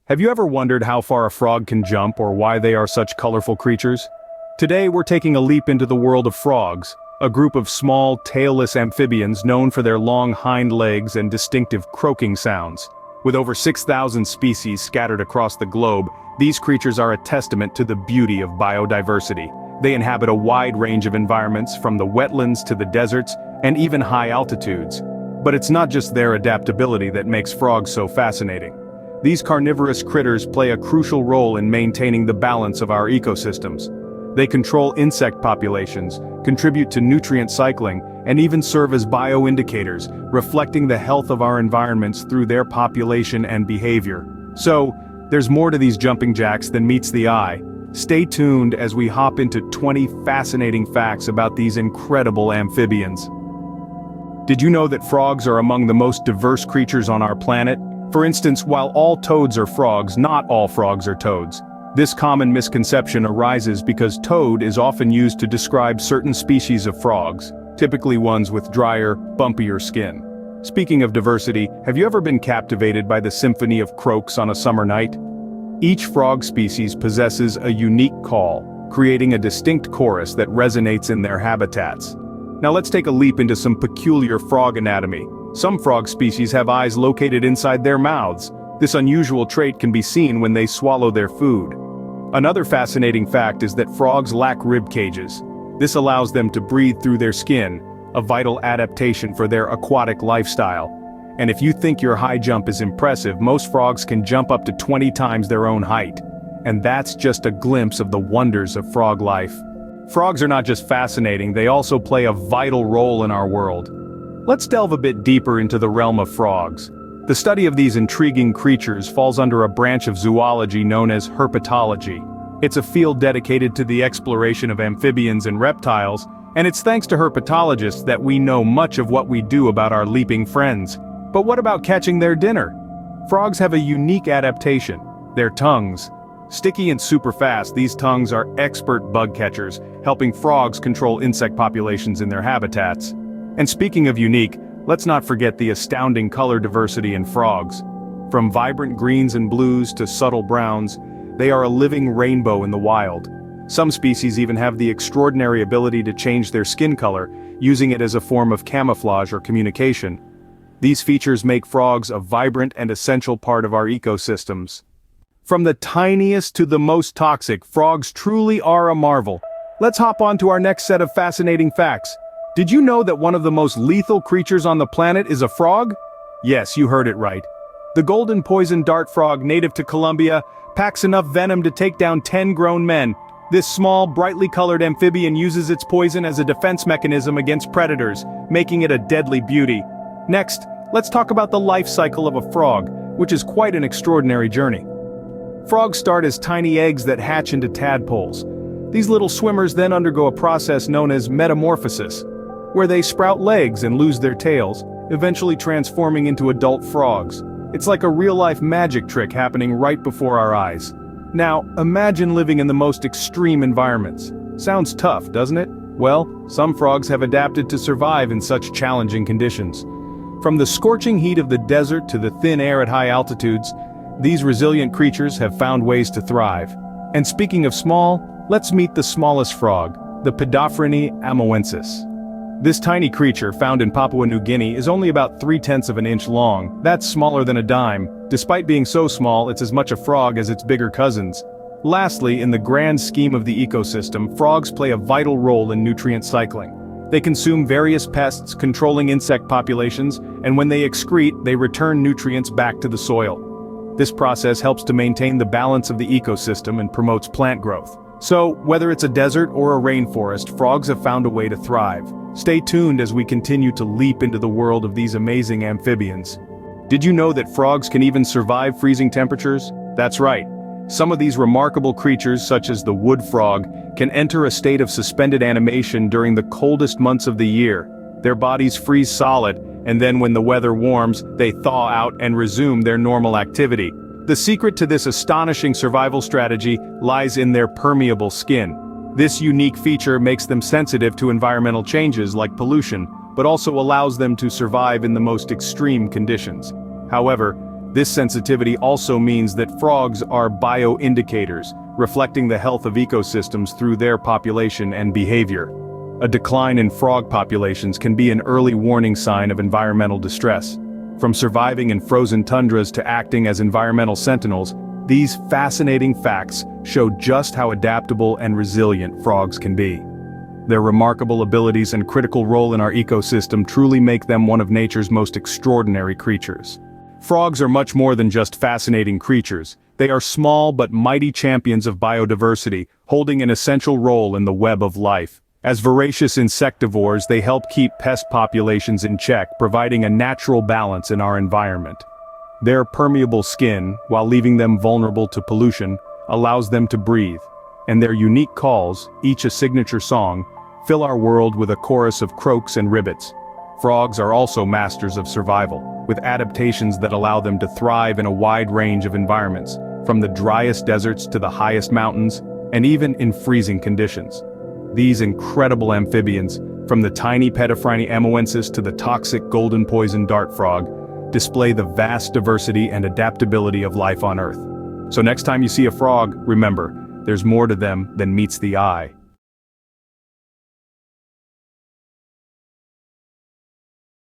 Have you ever wondered how far a frog can jump or why they are such colorful creatures? Today we're taking a leap into the world of frogs, a group of small, tailless amphibians known for their long hind legs and distinctive croaking sounds. With over 6,000 species scattered across the globe, these creatures are a testament to the beauty of biodiversity. They inhabit a wide range of environments, from the wetlands to the deserts, and even high altitudes. But it's not just their adaptability that makes frogs so fascinating. These carnivorous critters play a crucial role in maintaining the balance of our ecosystems. They control insect populations, contribute to nutrient cycling, and even serve as bioindicators, reflecting the health of our environments through their population and behavior. So, there's more to these jumping jacks than meets the eye. Stay tuned as we hop into 20 fascinating facts about these incredible amphibians. Did you know that frogs are among the most diverse creatures on our planet? For instance, while all toads are frogs, not all frogs are toads. This common misconception arises because toad is often used to describe certain species of frogs, typically ones with drier, bumpier skin. Speaking of diversity, have you ever been captivated by the symphony of croaks on a summer night? Each frog species possesses a unique call, creating a distinct chorus that resonates in their habitats. Now let's take a leap into some peculiar frog anatomy. Some frog species have eyes located inside their mouths. This unusual trait can be seen when they swallow their food. Another fascinating fact is that frogs lack rib cages. This allows them to breathe through their skin, a vital adaptation for their aquatic lifestyle. And if you think your high jump is impressive, most frogs can jump up to 20 times their own height. And that's just a glimpse of the wonders of frog life. Frogs are not just fascinating, they also play a vital role in our world. Let's delve a bit deeper into the realm of frogs. The study of these intriguing creatures falls under a branch of zoology known as herpetology. It's a field dedicated to the exploration of amphibians and reptiles, and it's thanks to herpetologists that we know much of what we do about our leaping friends. But what about catching their dinner? Frogs have a unique adaptation: their tongues. Sticky and super fast, these tongues are expert bug catchers, helping frogs control insect populations in their habitats. And speaking of unique, let's not forget the astounding color diversity in frogs. From vibrant greens and blues to subtle browns, they are a living rainbow in the wild. Some species even have the extraordinary ability to change their skin color, using it as a form of camouflage or communication. These features make frogs a vibrant and essential part of our ecosystems. From the tiniest to the most toxic, frogs truly are a marvel. Let's hop on to our next set of fascinating facts. Did you know that one of the most lethal creatures on the planet is a frog? Yes, you heard it right. The golden poison dart frog, native to Colombia, packs enough venom to take down 10 grown men. This small, brightly colored amphibian uses its poison as a defense mechanism against predators, making it a deadly beauty. Next, let's talk about the life cycle of a frog, which is quite an extraordinary journey. Frogs start as tiny eggs that hatch into tadpoles. These little swimmers then undergo a process known as metamorphosis, where they sprout legs and lose their tails, eventually transforming into adult frogs. It's like a real-life magic trick happening right before our eyes. Now, imagine living in the most extreme environments. Sounds tough, doesn't it? Well, some frogs have adapted to survive in such challenging conditions. From the scorching heat of the desert to the thin air at high altitudes, these resilient creatures have found ways to thrive. And speaking of small, let's meet the smallest frog, the Podophrene amoensis. This tiny creature, found in Papua New Guinea, is only about 3/10 of an inch long. That's smaller than a dime. Despite being so small, it's as much a frog as its bigger cousins. Lastly, in the grand scheme of the ecosystem, frogs play a vital role in nutrient cycling. They consume various pests, controlling insect populations, and when they excrete, they return nutrients back to the soil. This process helps to maintain the balance of the ecosystem and promotes plant growth. So, whether it's a desert or a rainforest, frogs have found a way to thrive. Stay tuned as we continue to leap into the world of these amazing amphibians. Did you know that frogs can even survive freezing temperatures? That's right. Some of these remarkable creatures, such as the wood frog, can enter a state of suspended animation during the coldest months of the year. Their bodies freeze solid, and then when the weather warms, they thaw out and resume their normal activity. The secret to this astonishing survival strategy lies in their permeable skin. This unique feature makes them sensitive to environmental changes like pollution, but also allows them to survive in the most extreme conditions. However, This sensitivity also means that frogs are bioindicators, reflecting the health of ecosystems through their population and behavior. A decline in frog populations can be an early warning sign of environmental distress. From surviving in frozen tundras to acting as environmental sentinels, these fascinating facts show just how adaptable and resilient frogs can be. Their remarkable abilities and critical role in our ecosystem truly make them one of nature's most extraordinary creatures. Frogs are much more than just fascinating creatures. They are small but mighty champions of biodiversity, holding an essential role in the web of life. As voracious insectivores, they help keep pest populations in check, providing a natural balance in our environment. Their permeable skin, while leaving them vulnerable to pollution, allows them to breathe. And their unique calls, each a signature song, fill our world with a chorus of croaks and ribbits. Frogs are also masters of survival, with adaptations that allow them to thrive in a wide range of environments, from the driest deserts to the highest mountains, and even in freezing conditions. These incredible amphibians, from the tiny Pediphrine amoensis to the toxic golden poison dart frog, display the vast diversity and adaptability of life on Earth. So next time you see a frog, remember, there's more to them than meets the eye.